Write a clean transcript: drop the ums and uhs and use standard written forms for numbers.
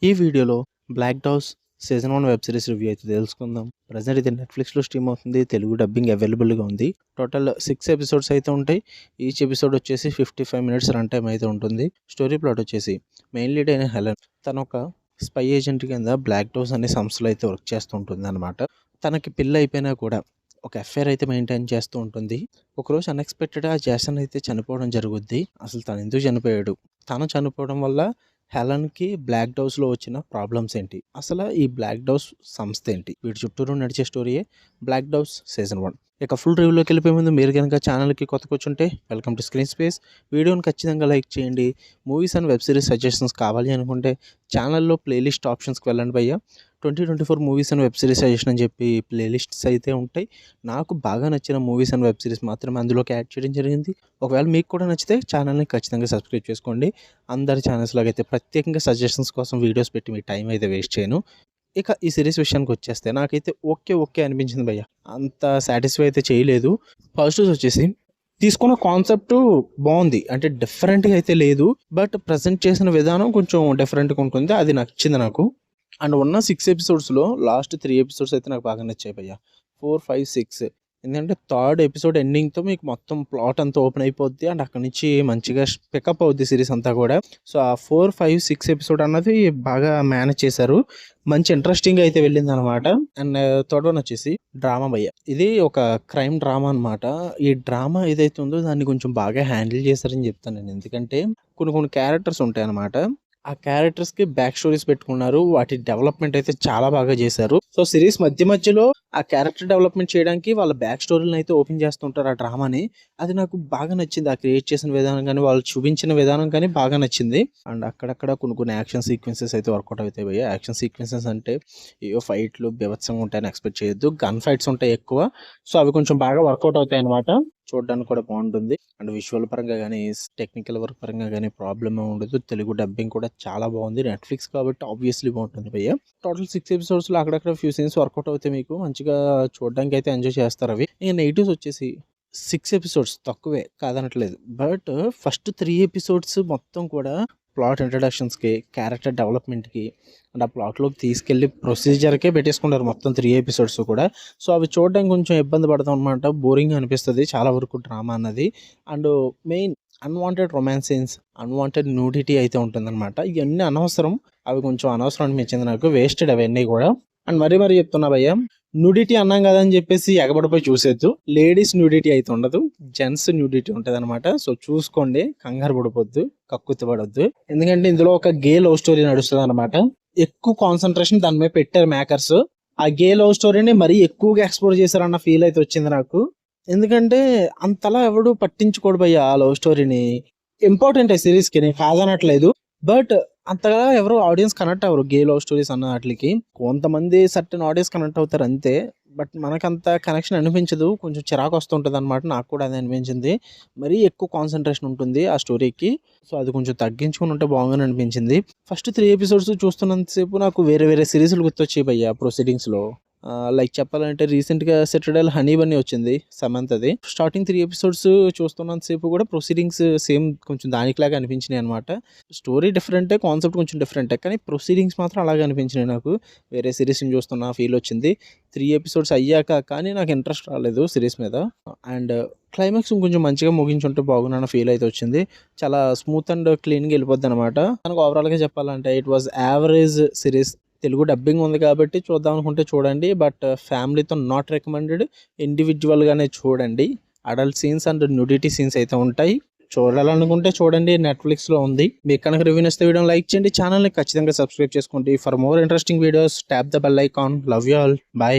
ఈ వీడియోలో 'black doves' season 1 web series review అయితే తెలుసుకుందాం. ప్రెజెంట్ ఇది నెట్‌ఫ్లిక్స్‌లో స్ట్రీమ్ అవుతుంది. తెలుగు డబ్బింగ్ అవైలబుల్‌గా ఉంది. టోటల్ 6 ఎపిసోడ్స్ అయితే ఉంటాయి. ఈచ్ ఎపిసోడ్ వచ్చేసి 55 మినిట్స్ రన్ టైమ్ అయితే ఉంటుంది. స్టోరీ ప్లాట్ వచ్చేసి మెయిన్ లీడ్ అయిన హెలెన్ తనొక స్పై ఏజెంట్ కింద 'బ్లాక్ డౌస్' అనే సంస్థలో అయితే వర్క్ చేస్తూ ఉంటుందన్నమాట. తనకి పెళ్లి అయిపోయినా కూడా ఒక అఫైర్ అయితే మెయింటైన్ చేస్తూ ఉంటుంది. ఒకరోజు అన్‌ఎక్స్‌పెక్టెడ్‌గా జాసన్ అయితే చనిపోవడం జరుగుద్ది. అసలు తను ఎందుకు చనిపోయాడు? తను చనిపోవడం వల్ల హెలెన్‌కి 'బ్లాక్ డౌస్‌లో' వచ్చిన ప్రాబ్లమ్స్ ఏంటి? అసల ఈ 'బ్లాక్ డౌస్' సంస్థ ఏంటి? వీటి చుట్టూరు నడిచే స్టోరీయే 'బ్లాక్ డౌస్' సీజన్ 1. ఇక ఫుల్ రివ్యూలోకి వెళ్ళిపోయే ముందు మీరు గనుక ఛానల్‌కి కొత్తకొచ్చుంటే వెల్కమ్ టు స్క్రీన్ స్పేస్. వీడియోని ఖచ్చితంగా లైక్ చేయండి. Movies and web series suggestions కావాలి అనుకుంటే ఛానల్‌లో ప్లేలిస్ట్ ఆప్షన్స్‌కి వెళ్ళండి భయ్యా. 2024 movies and web series suggestion అని చెప్పి ప్లేలిస్ట్స్ అయితే ఉంటాయి. నాకు బాగా నచ్చిన మూవీస్ అండ్ వెబ్ సిరీస్ మాత్రమే అందులోకి యాడ్ చేయడం జరిగింది. ఒకవేళ మీకు కూడా నచ్చితే ఛానల్‌ని ఖచ్చితంగా సబ్స్క్రైబ్ చేసుకోండి. అందరి ఛానల్స్ లాగైతే ప్రత్యేకంగా సజెషన్స్ కోసం వీడియోస్ పెట్టి మీ టైం అయితే వేస్ట్ చేయను. ఇక ఈ సిరీస్ విషయానికి వచ్చేస్తే నాకైతే ఓకే అనిపించింది భయ్య. అంత సాటిస్ఫై అయితే చేయలేదు. పాజిటివ్స్ వచ్చేసి తీసుకున్న కాన్సెప్ట్ బాగుంది. అంటే డిఫరెంట్‌గా అయితే లేదు. బట్ ప్రెజెంట్ చేసిన విధానం కొంచెం డిఫరెంట్‌గా ఉంటుంది. అది నచ్చింది నాకు. అండ్ ఉన్న 6 ఎపిసోడ్స్‌లో లాస్ట్ 3 ఎపిసోడ్స్ అయితే నాకు బాగా నచ్చాయి భయ్య. 4, 5, 6 ఎందుకంటే థర్డ్ ఎపిసోడ్ ఎండింగ్‌తో మీకు మొత్తం ప్లాట్ అంతా ఓపెన్ అయిపోద్ది. అండ్ అక్కడి నుంచి మంచిగా పికప్ అవుద్ది సిరీస్ అంతా కూడా. సో ఆ 4, 5, 6 ఎపిసోడ్ అన్నది బాగా మేనేజ్ చేశారు. మంచి ఇంట్రెస్టింగ్‌గా అయితే వెళ్ళిందనమాట. అండ్ థర్డ్ వన్ వచ్చేసి డ్రామా భయ్య. ఇది ఒక క్రైమ్ డ్రామా అనమాట. ఈ డ్రామా ఏదైతే ఉందో దాన్ని కొంచెం బాగా హ్యాండిల్ చేశారని చెప్తాను నేను. ఎందుకంటే కొన్ని క్యారెక్టర్స్ ఉంటాయన్నమాట. ఆ క్యారెక్టర్స్‌కి బ్యాక్ స్టోరీస్ పెట్టుకున్నారు. వాటి డెవలప్‌మెంట్ అయితే చాలా బాగా చేశారు. సో సిరీస్ మధ్యలో ఆ క్యారెక్టర్ డెవలప్‌మెంట్ చేయడానికి వాళ్ళ బ్యాక్ స్టోరీలను అయితే ఓపెన్ చేస్తుంటారు ఆ డ్రామాని. అది నాకు బాగా నచ్చింది. ఆ క్రియేట్ చేసిన విధానం గాని, వాళ్ళు చూపించిన విధానం కానీ బాగా నచ్చింది. అండ్ అక్కడక్కడ కొన్ని యాక్షన్ సీక్వెన్సెస్ అయితే వర్కౌట్ అవుతాయి భయ్య. యాక్షన్ సీక్వెన్సెస్ అంటే ఏవో ఫైట్‌లు బీభత్సంగా ఉంటాయని ఎక్స్‌పెక్ట్ చేయొద్దు. గన్ ఫైట్స్ ఉంటాయి ఎక్కువ. సో అవి కొంచెం బాగా వర్కౌట్ అవుతాయన్నమాట. చూడడానికి కూడా బాగుంటుంది. అండ్ విజువల్ పరంగా గానీ, టెక్నికల్ వర్క్ పరంగా గానీ ప్రాబ్లమ్ ఏమి ఉండదు. తెలుగు డబ్బింగ్ కూడా చాలా బాగుంది. నెట్‌ఫ్లిక్స్ కాబట్టి ఆబ్వియస్లీ బాగుంటుంది భయ్య. టోటల్ 6 ఎపిసోడ్స్‌లో అక్కడక్కడ ఫ్యూ సీన్స్ వర్కౌట్ అవుతాయి మీకు. మంచిగా చూడడానికి అయితే ఎంజాయ్ చేస్తారు అవి. ఇక నెగెటివ్స్ వచ్చేసి 6 ఎపిసోడ్స్ తక్కువే కాదనట్లేదు. బట్ ఫస్ట్ 3 ఎపిసోడ్స్ మొత్తం కూడా ప్లాట్ ఇంట్రడక్షన్స్‌కి, క్యారెక్టర్ డెవలప్‌మెంట్‌కి అండ్ ఆ ప్లాట్‌లోకి తీసుకెళ్ళి ప్రొసీజర్‌కే పెట్టేసుకున్నారు మొత్తం 3 ఎపిసోడ్స్ కూడా. సో అవి చూడడానికి కొంచెం ఇబ్బంది పడతాం అనమాట. బోరింగ్‌గా అనిపిస్తది చాలా వరకు డ్రామా అన్నది. And main unwanted romance scenes, unwanted nudity అయితే ఉంటుందన్నమాట. ఇయన్నీ అనవసరం. అవి కొంచెం అనవసరం అనిపించింది నాకు. వేస్టెడ్ అవన్నీ కూడా. అండ్ మరీ చెప్తున్నా భయ్య, న్యూడిటీ అన్నాం కదా అని చెప్పేసి ఎగబడిపోయి చూసేద్దు. లేడీస్ న్యూడిటీ అయితే ఉండదు. జెంట్స్ న్యూడిటీ ఉంటదనమాట. సో చూసుకోండి. కంగారు పడిపోద్దు. కక్కుర్తి పడొద్దు. ఎందుకంటే ఇందులో ఒక గే లవ్ స్టోరీ నడుస్తదనమాట. ఎక్కువ కాన్సంట్రేషన్ దాని మీద పెట్టారు మేకర్స్. ఆ గే లవ్ స్టోరీని మరీ ఎక్కువగా ఎక్స్‌ప్లోర్ చేశారన్న ఫీల్ అయితే వచ్చింది నాకు. ఎందుకంటే అంతలా ఎవడు పట్టించుకోడు భయ్య ఆ లవ్ స్టోరీని. ఇంపార్టెంటే సిరీస్‌కి నేను కాదనట్లేదు. బట్ అంతగా ఎవరు ఆడియన్స్ కనెక్ట్ అవ్వరు గే లవ్ స్టోరీస్ అన్న ఆటిలకి. కొంతమంది సర్టెన్ ఆడియన్స్ కనెక్ట్ అవుతారు అంతే. బట్ మనకంత కనెక్షన్ అనిపించదు. కొంచెం చిరాకు వస్తుంటదనమాట. నాకు కూడా అదే అనిపించింది. మరీ ఎక్కువ కాన్సంట్రేషన్ ఉంటుంది ఆ స్టోరీకి. సో అది కొంచెం తగ్గించుకొని ఉంటే బాగుందని అనిపించింది. ఫస్ట్ 3 ఎపిసోడ్స్ చూస్తున్నంత సేపు నాకు వేరే సీరీస్‌లు గుర్తొచ్చాయి భయ్య ప్రొసీడింగ్స్‌లో. లైక్ చెప్పాలంటే రీసెంట్‌గా 'సిటడెల్ హనీ బన్నీ' వచ్చింది సమంతది. స్టార్టింగ్ 3 ఎపిసోడ్స్ చూస్తున్నంత సేపు కూడా ప్రొసీడింగ్స్ సేమ్ కొంచెం దానికిలాగా అనిపించినాయి అనమాట. స్టోరీ డిఫరెంటే, కాన్సెప్ట్ కొంచెం డిఫరెంటే. కానీ ప్రొసీడింగ్స్ మాత్రం అలాగే అనిపించినాయి నాకు. వేరే సీరీస్‌ని చూస్తున్న ఫీల్ వచ్చింది. 3 ఎపిసోడ్స్ అయ్యాక కానీ నాకు ఇంట్రెస్ట్ రాలేదు సిరీస్ మీద. అండ్ క్లైమాక్స్ కొంచెం మంచిగా ముగించుంటే బాగుండన్న ఫీల్ అయితే వచ్చింది. చాలా స్మూత్ అండ్ క్లీన్‌గా వెళ్ళిపోద్దనమాట. మనకు ఓవరాల్‌గా చెప్పాలంటే it was average series. Telugu dubbing ఉంది కాబట్టి చూద్దాం అనుకుంటే చూడండి. బట్ ఫ్యామిలీతో నాట్ రికమెండెడ్. ఇండివిడ్యువల్‌గానే చూడండి. Adult scenes and nudity scenes అయితే ఉంటాయి. చూడాలనుకుంటే చూడండి. నెట్‌ఫ్లిక్స్‌లో ఉంది. మీకు కనుక రివ్యూ నచ్చితే వీడియోని లైక్ చేయండి. ఛానల్‌ని ఖచ్చితంగా సబ్స్క్రైబ్ చేసుకోండి. For more interesting videos tap the bell icon. Love you all. By.